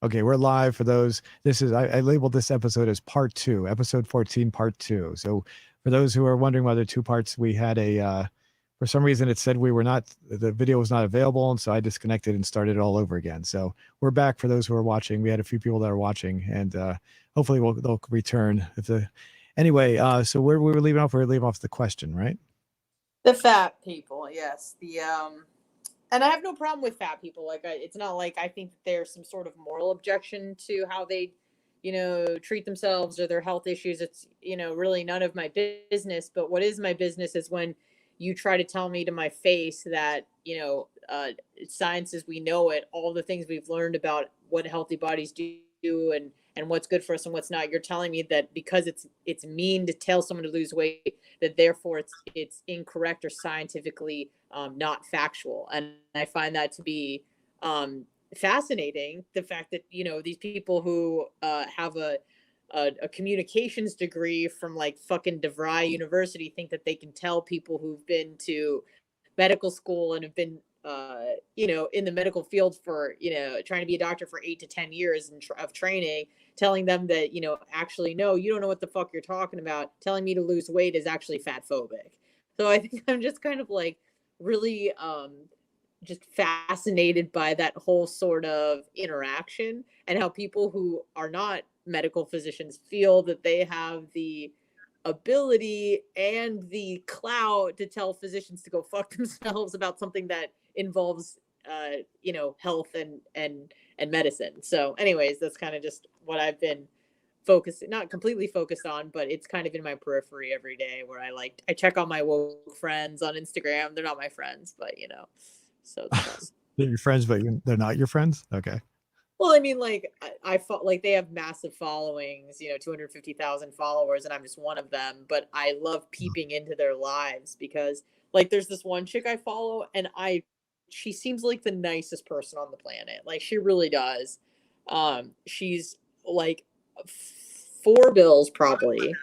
Okay, we're live for those. This is I labeled this episode as part two, episode 14, part two. So for those who are wondering whether two parts, we had a for some reason it said we were not the video was not available, and so I disconnected and started all over again. So we're back for those who are watching. We had a few people that are watching, and hopefully they'll return. If the anyway, so where we were leaving off, we were leaving off the question, right? The fat people, yes. And I have no problem with fat people. It's not like I think that there's some sort of moral objection to how they, treat themselves or their health issues. It's, really none of my business. But what is my business is when you try to tell me to my face that, science as we know it, all the things we've learned about what healthy bodies do and what's good for us and what's not. You're telling me that because it's mean to tell someone to lose weight, that therefore it's incorrect or scientifically not factual. And I find that to be fascinating. The fact that these people who have a communications degree from like fucking DeVry University think that they can tell people who've been to medical school and have been in the medical field for trying to be a doctor for 8 to 10 years of training, telling them that actually no, you don't know what the fuck you're talking about. Telling me to lose weight is actually fat phobic. So I think I'm just kind of like really just fascinated by that whole sort of interaction and how people who are not medical physicians feel that they have the ability and the clout to tell physicians to go fuck themselves about something that involves health and medicine. So anyways, that's kind of just what I've been focused, not completely focused on, but it's kind of in my periphery every day where I check on my woke friends on Instagram. They're not my friends, but so it's fun. They're your friends, but they're not your friends. Okay. Well, I mean, like I felt like they have massive followings, 250,000 followers, and I'm just one of them. But I love peeping into their lives because, like, there's this one chick I follow, and she seems like the nicest person on the planet. Like, she really does. She's like 4 bills probably,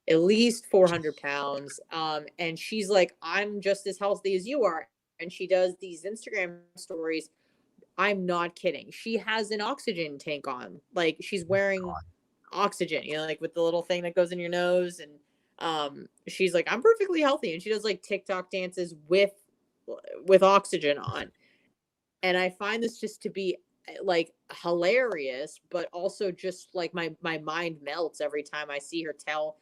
at least 400 pounds. And she's like, I'm just as healthy as you are, and she does these Instagram stories. I'm not kidding. She has an oxygen tank on. Like she's wearing oxygen, like with the little thing that goes in your nose. And she's like, I'm perfectly healthy. And she does like TikTok dances with oxygen on. And I find this just to be like hilarious, but also just like my mind melts every time I see her tell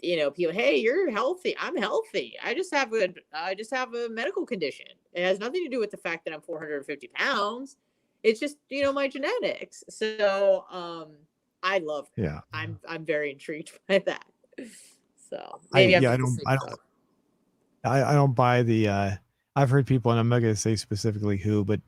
people, hey, you're healthy. I'm healthy. I just have a medical condition. It has nothing to do with the fact that I'm 450 pounds. It's just, my genetics. So, I love it. Yeah. I'm very intrigued by that. So I maybe I'm yeah, just a sick fuck. I don't buy the I've heard people, and I'm not going to say specifically who, but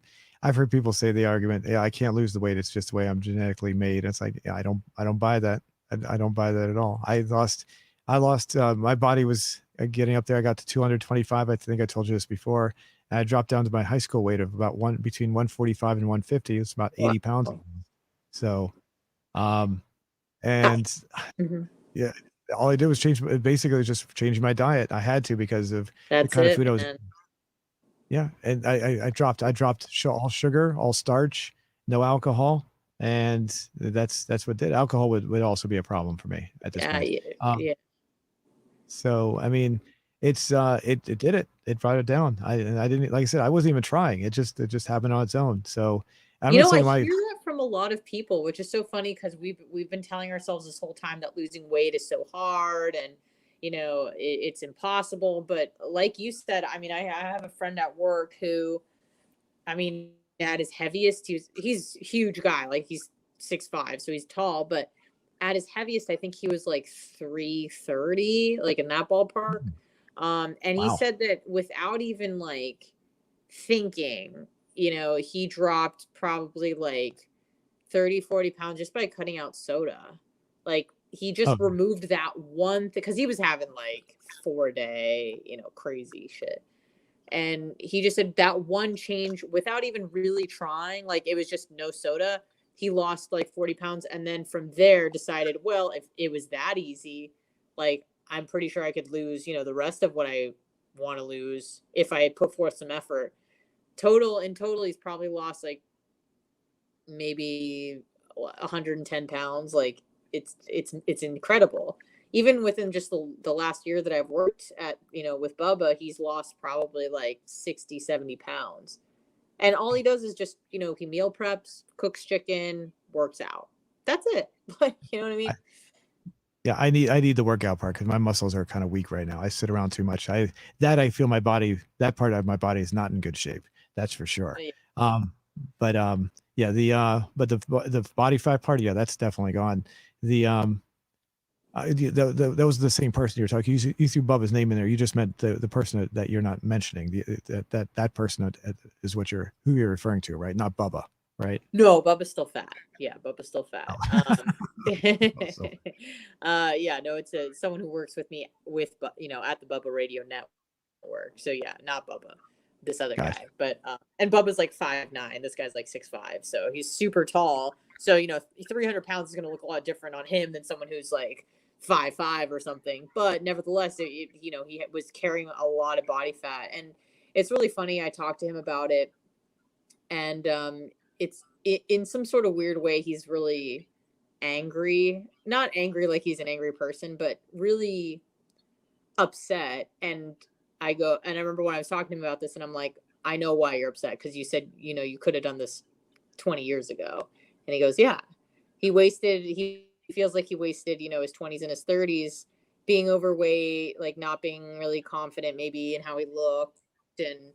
I've heard people say the argument, yeah, I can't lose the weight. It's just the way I'm genetically made. It's like, yeah, I don't buy that. I don't buy that at all. I lost my body was getting up there. I got to 225. I think I told you this before. And I dropped down to my high school weight of about between 145 and 150. It's about 80 pounds. So, and Mm-hmm. yeah, all I did was basically just change my diet. I had to because of the That's kind of it, food I was. man. Yeah, and I dropped all sugar, all starch, no alcohol, and that's what did. Alcohol would also be a problem for me at this Yeah, point. yeah, yeah. So I mean, it did it. It brought it down. I didn't, like I said, I wasn't even trying. It just happened on its own. So I'm not I saying hear that from a lot of people, which is so funny because we've been telling ourselves this whole time that losing weight is so hard and it's impossible. But like you said, I mean, I have a friend at work who, I mean, at his heaviest, he's a huge guy, like he's 6'5", so he's tall, but at his heaviest, I think he was like 330, like in that ballpark. And he wow. said that without even like thinking, he dropped probably like 30, 40 pounds just by cutting out soda. Like he Oh, just removed that one thing because he was having like 4 day, crazy shit. And he just said that one change without even really trying, like it was just no soda. He lost like 40 pounds. And then from there decided, well, if it was that easy, like I'm pretty sure I could lose, the rest of what I want to lose if I put forth some effort. In total, he's probably lost like maybe 110 pounds. Like it's incredible. Even within just the last year that I've worked at, with Bubba, he's lost probably like 60, 70 pounds. And all he does is just, he meal preps, cooks chicken, works out. That's it. Like, you know what I mean? Yeah, I need the workout part because my muscles are kind of weak right now. I sit around too much. I feel my body, that part of my body is not in good shape. That's for sure. Yeah. Um, but yeah, but the body fat part, yeah, that's definitely gone. The that was the same person you're talking. You threw Bubba's name in there. You just meant the person that you're not mentioning. That person is who you're referring to, right? Not Bubba, right? No, Bubba's still fat. Yeah, Bubba's still fat. Oh. Also, Yeah, no, it's someone who works with me at the Bubba Radio Network. So yeah, not Bubba, this other gotcha. guy. But and Bubba's like 5'9". This guy's like 6'5". So he's super tall. So 300 pounds is going to look a lot different on him than someone who's like 5'5" or something. But nevertheless, he was carrying a lot of body fat, and it's really funny. I talked to him about it, and it's in some sort of weird way. He's really angry, not angry like he's an angry person, but really upset. And I remember when I was talking to him about this, and I'm like, I know why you're upset, because you said you could have done this 20 years ago. And he goes, yeah, he feels like he wasted his 20s and his 30s being overweight, like not being really confident maybe in how he looked, and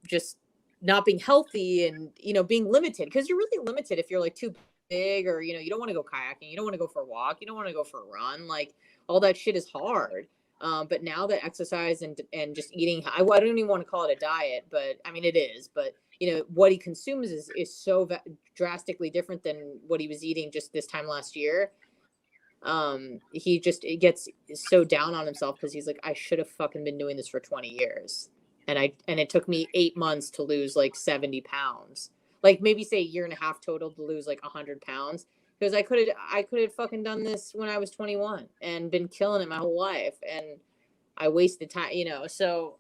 just not being healthy, and being limited, because you're really limited if you're like too big, or you don't want to go kayaking, you don't want to go for a walk, you don't want to go for a run, like all that shit is hard. But now that exercise and just eating, I don't even want to call it a diet, but I mean it is. But what he consumes is so drastically different than what he was eating just this time last year. He just gets so down on himself because he's like, I should have fucking been doing this for 20 years. And it took me 8 months to lose like 70 pounds, like maybe say a year and a half total to lose like 100 pounds. Because I could have fucking done this when I was 21 and been killing it my whole life. And I wasted time, so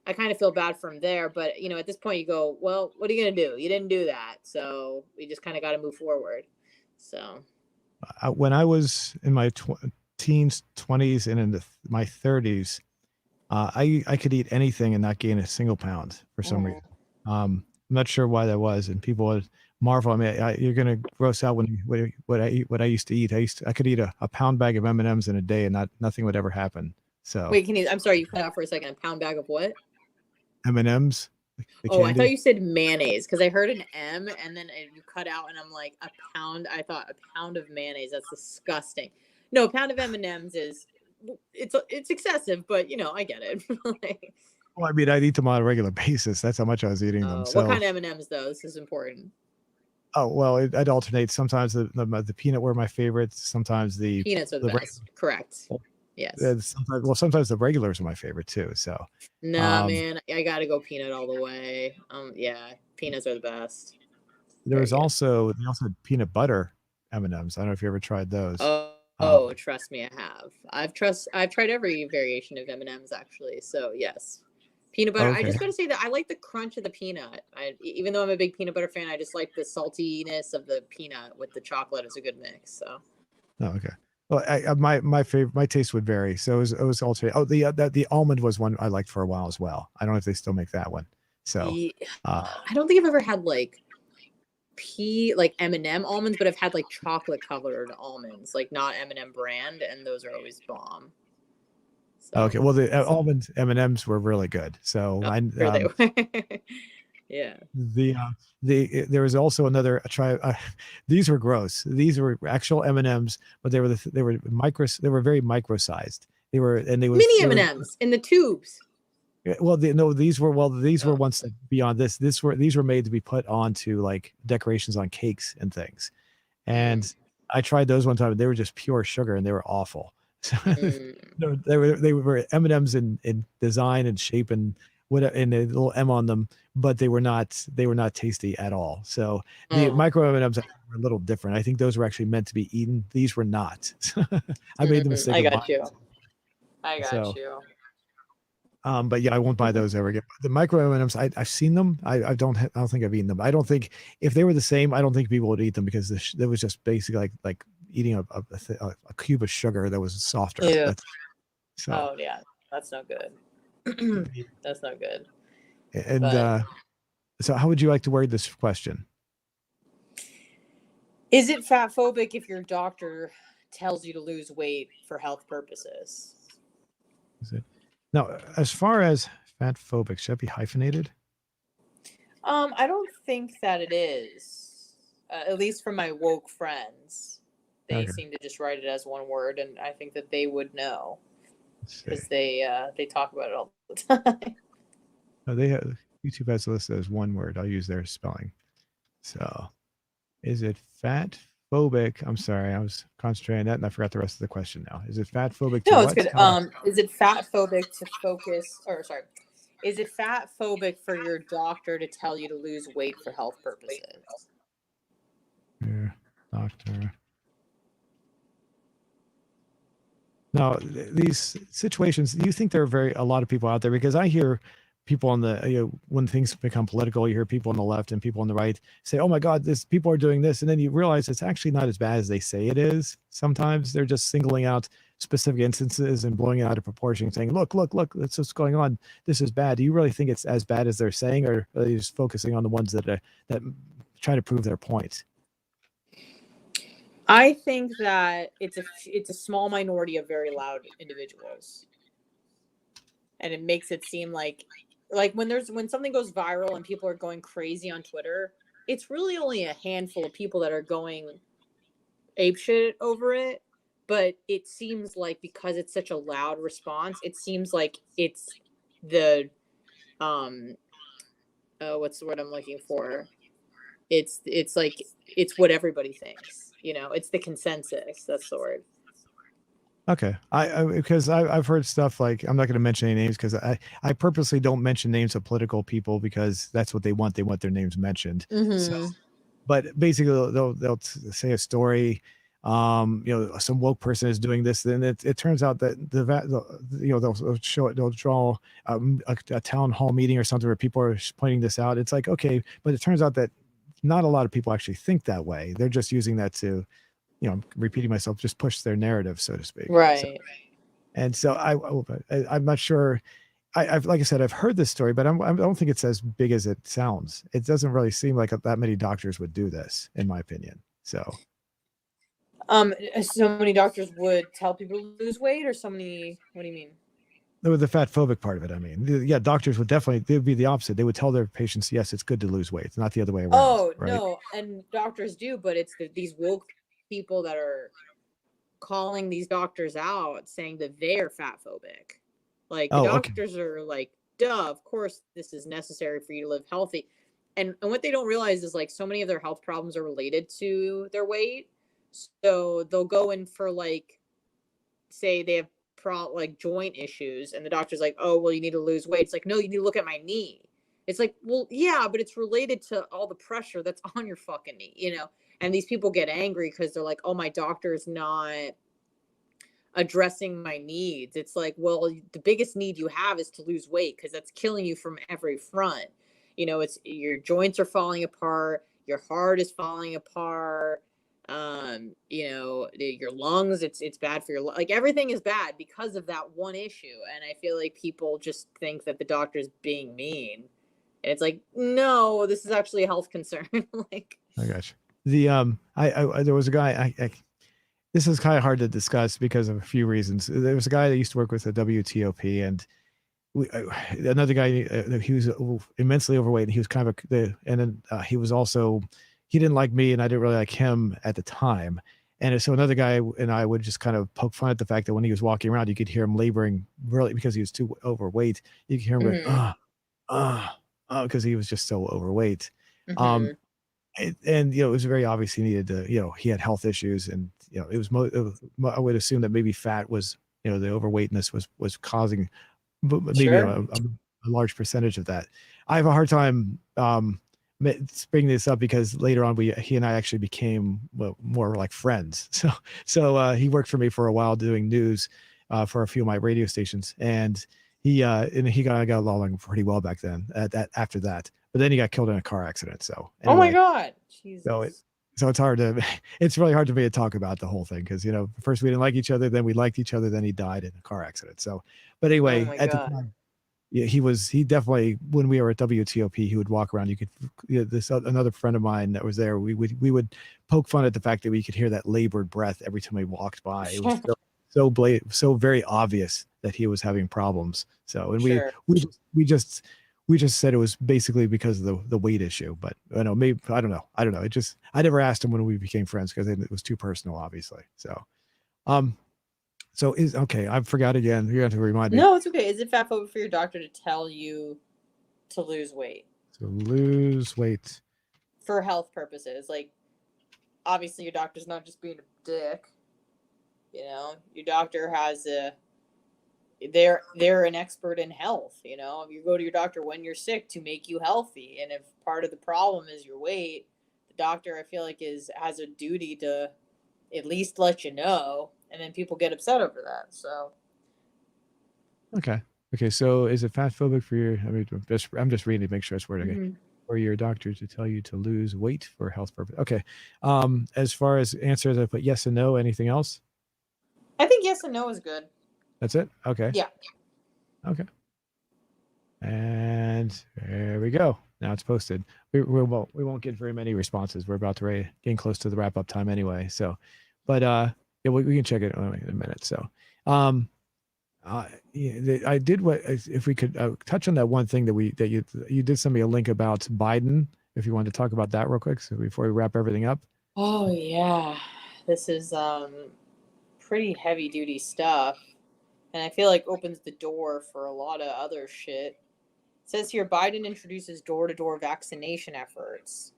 I kind of feel bad for him there. But, at this point you go, well, what are you going to do? You didn't do that. So we just kind of got to move forward. So. When I was in my teens, 20s, and in my 30s, I could eat anything and not gain a single pound for some reason. I'm not sure why that was, and people would marvel. I mean, you're gonna gross out when what I eat. What I used to eat. I could eat a pound bag of M&Ms in a day, and nothing would ever happen. So wait, I'm sorry, you cut out for a second. A pound bag of what? M&Ms. The Oh, candy. I thought you said mayonnaise, because I heard an M and then you cut out, and I'm like, a pound. I thought a pound of mayonnaise. That's disgusting. No, a pound of M&Ms is it's excessive, but I get it. Like, well, I mean, I'd eat them on a regular basis. That's how much I was eating them. So what kind of M&Ms though? This is important. Oh well, I'd alternate. Sometimes the peanut were my favorites. Sometimes peanuts are the best. Correct. Yes. Sometimes the regulars are my favorite too. So nah, man, I gotta go peanut all the way. Yeah, peanuts are the best. They also had peanut butter M&Ms. I don't know if you ever tried those. Oh, trust me, I have. I've tried every variation of M&Ms actually. So yes, peanut butter. Okay. I just gotta say that I like the crunch of the peanut. Even though I'm a big peanut butter fan, I just like the saltiness of the peanut with the chocolate. It's a good mix. So. Oh, okay. Well, my favorite, my taste would vary. So it was alternate. Oh, the almond was one I liked for a while as well. I don't know if they still make that one. So I don't think I've ever had like M&M almonds, but I've had like chocolate colored almonds, like not M&M brand, and those are always bomb. So, okay, well the almond M&Ms were really good. So sure they were. Yeah. There was also another try. These were gross. These were actual M&Ms, but they were very micro sized. They were mini M&Ms in the tubes. Well, these were ones that beyond this. These were made to be put onto like decorations on cakes and things. And I tried those one time. They were just pure sugar and they were awful. They were M&Ms in design and shape and a little M on them, but they were not tasty at all. So the micro M&Ms were a little different. I think those were actually meant to be eaten. These were not. I made the mistake. I got you. But yeah, I won't buy those ever again. The micro M&Ms, I've seen them. I don't think I've eaten them. I don't think if they were the same, I don't think people would eat them because it was just basically like eating a cube of sugar that was softer. Yeah. That's so. Oh yeah, that's no good. That's no good. And But so, how would you like to word this question? is it fat phobic if your doctor tells you to lose weight for health purposes? Is it now as far as fat phobic? Should that be hyphenated? I don't think that it is. At least from my woke friends, they Okay, seem to just write it as one word, and I think that they would know let's see. because they talk about it all the time. No, they have YouTube has listed as one word. I'll use their spelling. So, is it fat phobic? I'm sorry, I was concentrating on that and I forgot the rest of the question now. Is it fat phobic to No, it's what? good. Is it fat phobic to focus, or sorry, is it fat phobic for your doctor to tell you to lose weight for health purposes? Your doctor. Now, these situations, do you think there are a lot of people out there? Because I hear people on when things become political, you hear people on the left and people on the right say, "Oh my God, this people are doing this," and then you realize it's actually not as bad as they say it is. Sometimes they're just singling out specific instances and blowing it out of proportion, saying, "Look, look, look, that's what's going on. This is bad." Do you really think it's as bad as they're saying, or are they just focusing on the ones that try to prove their point? I think that it's a small minority of very loud individuals, and it makes it seem like when something goes viral and people are going crazy on Twitter, it's really only a handful of people that are going apeshit over it. But it seems like because it's such a loud response, it seems like it's the um what's the word I'm looking for? It's like it's what everybody thinks. It's the consensus. That's the word. Okay, because I've heard stuff like I'm not going to mention any names because I purposely don't mention names of political people because that's what they want. They want their names mentioned. So, Mm-hmm. but basically they'll say a story. Some woke person is doing this, then it turns out that they'll show it. They'll draw a town hall meeting or something where people are pointing this out. It's like okay, but it turns out that not a lot of people actually think that way. They're just using that to I'm repeating myself, just push their narrative, so to speak. So, Right. and so I'm not sure. I've like I said, I've heard this story, but I don't think it's as big as it sounds. It doesn't really seem like that many doctors would do this, in my opinion. So, So many doctors would tell people to lose weight, or so many. What do you mean? the fat phobic part of it, I mean, yeah, doctors would definitely, they would be the opposite. They would tell their patients, yes, it's good to lose weight. It's not the other way around, Oh right? no, and doctors do, but it's these woke people that are calling these doctors out, saying that they're fat phobic. Like the Oh, okay. doctors are like, duh, of course this is necessary for you to live healthy. And what they don't realize is like so many of their health problems are related to their weight. So they'll go in for like say they have like joint issues and the doctor's like, oh well, you need to lose weight. It's like, no, you need to look at my knee. It's like, well, yeah, but it's related to all the pressure that's on your fucking knee. And these people get angry because they're like, oh, my doctor is not addressing my needs. It's like, well, the biggest need you have is to lose weight because that's killing you from every front. It's your joints are falling apart, your heart is falling apart, your lungs, it's bad for like everything is bad because of that one issue. And I feel like people just think that the doctor's being mean. And it's like, no, this is actually a health concern. Like, I got you. There was a guy, this is kind of hard to discuss because of a few reasons. There was a guy that used to work with the WTOP, and another guy. He was immensely overweight, and he was kind of and then he was also he didn't like me, and I didn't really like him at the time. And so another guy and I would just kind of poke fun at the fact that when he was walking around, you could hear him laboring really because he was too overweight. You could hear him going, mm-hmm, because he was just so overweight. Um, mm-hmm, and it was very obvious he needed to he had health issues, and I would assume that maybe fat was the overweightness was causing maybe sure, a large percentage of that. I have a hard time bringing this up because later on he and I actually became more like friends. So he worked for me for a while doing news for a few of my radio stations, and he got along pretty well back then. After that, but then he got killed in a car accident. So Oh my anyway, God. so it Jesus. so it's hard to it's really hard to me to talk about the whole thing because first we didn't like each other, then we liked each other, then he died in a car accident. So, but Oh anyway, my at the God. time, yeah, he definitely, when we were at WTOP, he would walk around. You could, this another friend of mine that was there. We would poke fun at the fact that we could hear that labored breath every time he walked by. It was so very obvious that he was having problems. So, and we Sure. we just we just we just said it was basically because of the weight issue. But maybe I don't know. It just I never asked him when we became friends because it was too personal, obviously. Um, so is okay. I forgot again. You have to remind me. No, it's okay. Is it fat phobic for your doctor to tell you to lose weight So lose weight. for health purposes? Like, obviously, your doctor's not just being a dick. Your doctor has a they're an expert in health. You go to your doctor when you're sick to make you healthy, and if part of the problem is your weight, the doctor, I feel like, is has a duty to at least let you know, and then people get upset over that. So Okay. Okay. So is it fat phobic for your? I mean, I'm just reading to make sure it's wording it. Mhm. For your doctor to tell you to lose weight for health purpose. Okay. As far as answers, I put yes and no. Anything else? I think yes and no is good. That's it. Okay. Yeah. Okay. And there we go. Now it's posted. We won't get very many responses. We're about to getting close to the wrap up time anyway. So, but yeah, we can check it in a minute. So, um, yeah, I did what if we could touch on that one thing that you did send me a link about Biden. If you wanted to talk about that real quick, so before we wrap everything up. Oh yeah. This is pretty heavy duty stuff, and I feel like opens the door for a lot of other shit. It says here Biden introduces door to door vaccination efforts.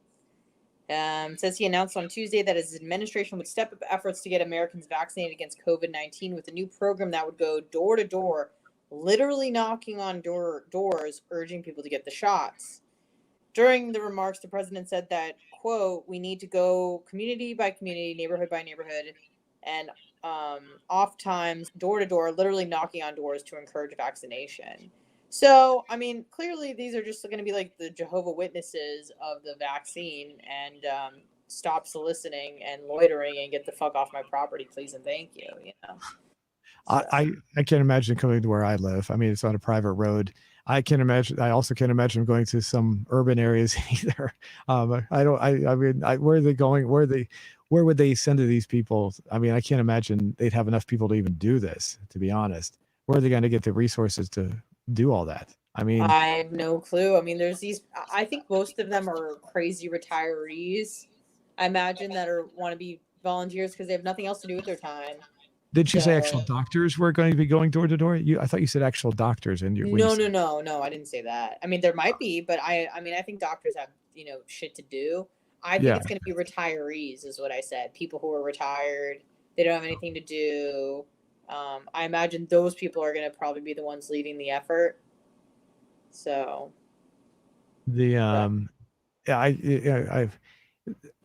Says he announced on Tuesday that his administration would step up efforts to get Americans vaccinated against COVID-19 with a new program that would go door to door, literally knocking on doors, urging people to get the shots. During the remarks, the president said that, quote, we need to go community by community, neighborhood by neighborhood, and oft times door to door, literally knocking on doors to encourage vaccination. So, I mean, clearly these are just going to be like the Jehovah Witnesses of the vaccine, and stop soliciting and loitering and get the fuck off my property, please and thank you. I, So, I I can't imagine coming to where I live. I mean, it's on a private road. I can imagine. I also can't imagine going to some urban areas either. I don't. I mean, where are they going? Where would they send to these people? I mean, I can't imagine they'd have enough people to even do this. To be honest, where are they going to get the resources to do all that? I mean, I have no clue. I mean, there's these. I think most of them are crazy retirees. I imagine that are want to be volunteers because they have nothing else to do with their time. did you say actual So doctors were going to be going door to door? I thought you said actual doctors, and when you no, no, said no, no. I didn't say that. I mean, there might be, but I mean, I think doctors have shit to do. I think yeah, it's going to be retirees, is what I said. People who are retired, they don't have anything to do. I imagine those people are going to probably be the ones leading the effort. So, the yeah. yeah, I've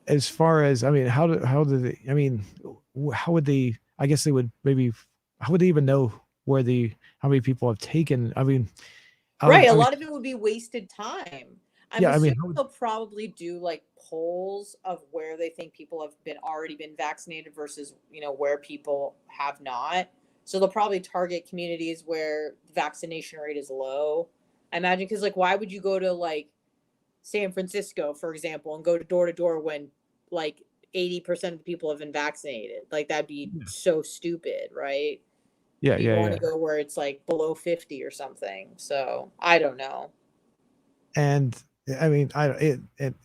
as far as I mean, how do they? I mean, how would they? I guess they would maybe. How would they even know how many people have taken? I mean, Right, a I was lot of it would be wasted time. I'm yeah. I mean, assuming they'll probably do like polls of where they think people have been already been vaccinated versus, where people have not. So they'll probably target communities where the vaccination rate is low. I imagine because like why would you go to like San Francisco, for example, and go to door when like 80% of the people have been vaccinated? Like that'd be so stupid, right? yeah, You'd yeah, want yeah. to go where it's like below 50 or something. So I don't know. And I mean,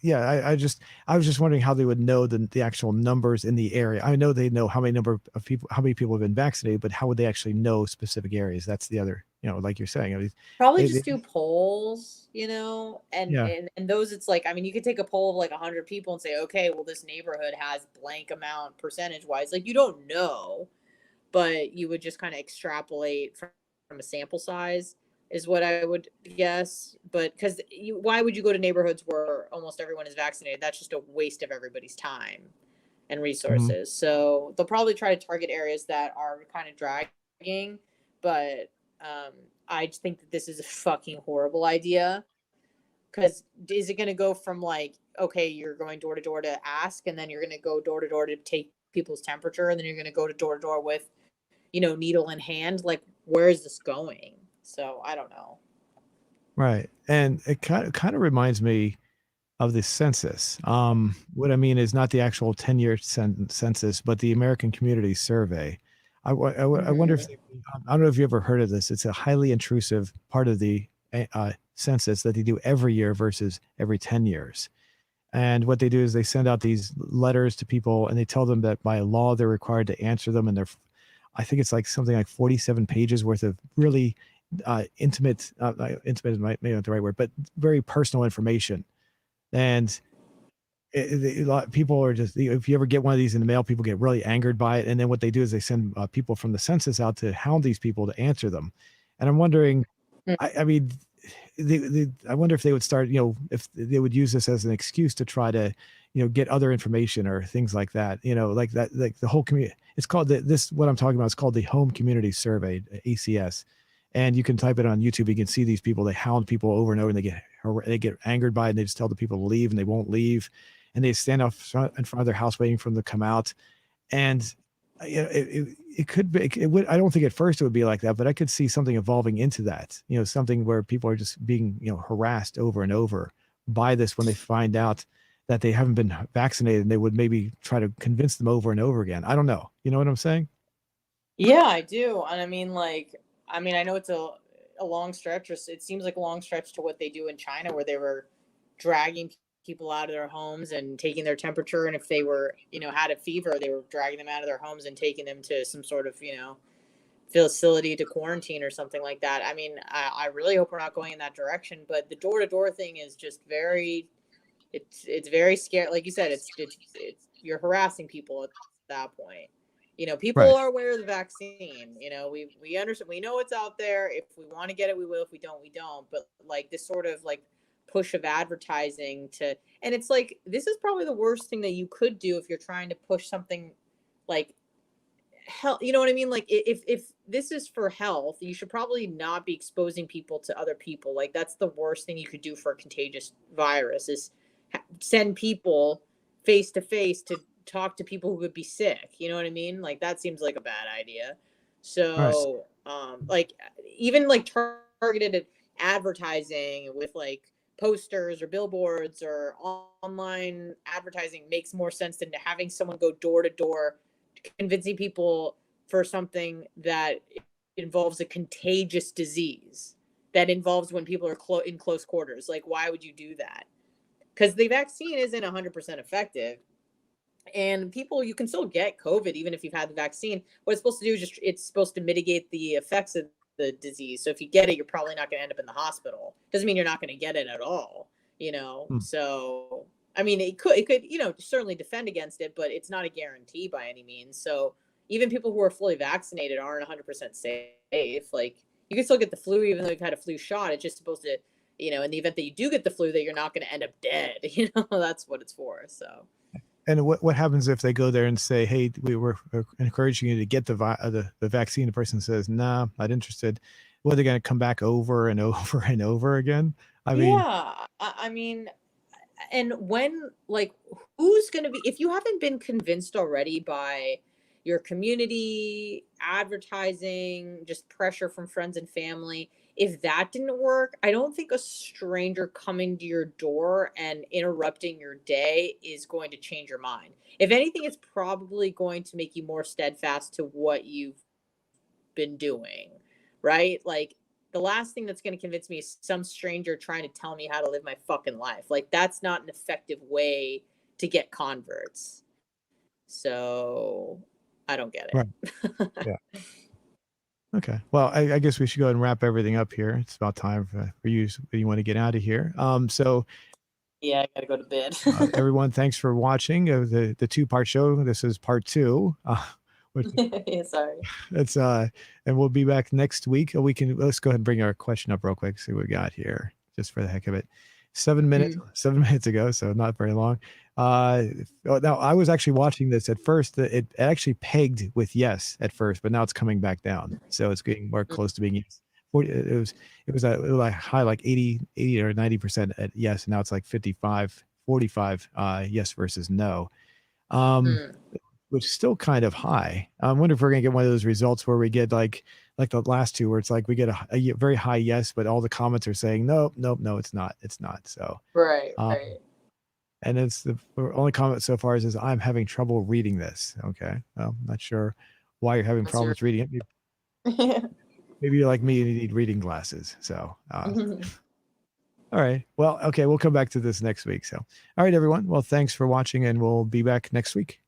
yeah. I was just wondering how they would know the actual numbers in the area. I know they know how many people have been vaccinated, but how would they actually know specific areas? That's the other, like you're saying. I mean, Probably they just do polls, and yeah, and those it's like I mean you could take a poll of like 100 people and say, okay, well this neighborhood has blank amount percentage wise. Like you don't know, but you would just kind of extrapolate from a sample size is what I would guess. But because why would you go to neighborhoods where almost everyone is vaccinated? That's just a waste of everybody's time and mhm. resources. So they'll probably try to target areas that are kind of dragging, but I just think that this is a fucking horrible idea. Because is it going to go from like, okay, you're going door to door to ask, and then you're going to go door to door to take people's temperature, and then you're going to go to door to door with, needle in hand? Like, where is this going? So I don't know. Right. And it kind of reminds me of the census. What I mean is not the actual 10-year census, but the American Community Survey. I wonder if Mm-hmm. I don't know if you ever heard of this. It's a highly intrusive part of the census that they do every year versus every 10 years. And what they do is they send out these letters to people and they tell them that by law they're required to answer them. And I think it's like something like 47 pages worth of really intimate, intimate maybe not the right word, but very personal information. And a lot of people are just, if you ever get one of these in the mail, people get really angered by it. And then what they do is they send people from the census out to hound these people to answer them. And I'm wondering, I mean, I wonder if they would start, if they would use this as an excuse to try to, get other information or things like that, like that, like the whole community. It's called what I'm talking about is called the Home Community Survey, ACS. And you can type it on YouTube. You can see these people, they hound people over and over and they get angered by it and they just tell the people to leave and they won't leave. And they stand in front of their house waiting for them to come out. And it could be, it would, I don't think at first it would be like that, but I could see something evolving into that, something where people are just being, harassed over and over by this when they find out that they haven't been vaccinated, and they would maybe try to convince them over and over again. I don't know. You know what I'm saying? Yeah, I do. And I mean, like, I know it's a long stretch, or it seems like a long stretch to what they do in China, where they were dragging people out of their homes and taking their temperature. And if they were, had a fever, they were dragging them out of their homes and taking them to some sort of, facility to quarantine or something like that. I mean, I really hope we're not going in that direction. But the door to door thing is just it's very scary. Like you said, it's you're harassing people at that point. People Right. are aware of the vaccine. We understand, we know it's out there. If we want to get it, we will. If we don't, we don't. But like this sort of like push of advertising and it's like, this is probably the worst thing that you could do if you're trying to push something like health. You know what I mean? Like, if this is for health, you should probably not be exposing people to other people. Like, that's the worst thing you could do for a contagious virus, is send people face to face to talk to people who could be sick. You know what I mean? Like, that seems like a bad idea. Right. So like, even like targeted advertising with like posters or billboards or online advertising makes more sense than having someone go door to door convincing people for something that involves a contagious disease, that involves when people are in close quarters. Like, why would you do that? Because the vaccine isn't 100% effective, and people, you can still get COVID even if you've had the vaccine. What it's supposed to do is just, it's supposed to mitigate the effects of the disease. So if you get it, you're probably not going to end up in the hospital. Doesn't mean you're not going to get it at all, Hmm. so I mean, it could certainly defend against it, but it's not a guarantee by any means. So even people who are fully vaccinated aren't 100% safe. Like, you can still get the flu even though you've had a flu shot. It's just supposed to, in the event that you do get the flu, that you're not going to end up dead. That's what it's for. So And what happens if they go there and say, "Hey, we were encouraging you to get the vaccine"? The person says, "Nah, not interested." Well, they're going to come back over and over and over again. I mean, yeah, I mean, and when, like, who's going to be, if you haven't been convinced already by your community, advertising, just pressure from friends and family, if that didn't work, I don't think a stranger coming to your door and interrupting your day is going to change your mind. If anything, it's probably going to make you more steadfast to what you've been doing, right? Like, the last thing that's going to convince me is some stranger trying to tell me how to live my fucking life. Like, that's not an effective way to get converts. So I don't get right? it. Yeah. Okay. Well, I guess we should go ahead and wrap everything up here. It's about time for you. You want to get out of here. So Yeah, I gotta go to bed. everyone, thanks for watching the two-part show. This is part two. Which Yeah, sorry. it's and we'll be back next week. Let's go ahead and bring our question up real quick. See what we got here, just for the heck of it. 7 minutes, Mm. 7 minutes ago, so not very long. Now I was actually watching this at first. It actually pegged with yes at first, but now it's coming back down, so it's getting more close to being yes. 40, it was a high like 80 or 90% at yes, and now it's like 55-45 yes versus no. Um, Mm, which is still kind of high. I wonder if we're gonna get one of those results where we get like the last two, where it's like we get a very high yes, but all the comments are saying nope, nope, no, it's not, it's not. So, right, um, right. and it's the only comment so far is I'm having trouble reading this. Okay, well, I'm not sure why you're having That's your problems reading it. Maybe you're like me and you need reading glasses. So, all right. Well, okay, we'll come back to this next week. So, all right, everyone. Well, thanks for watching, and we'll be back next week.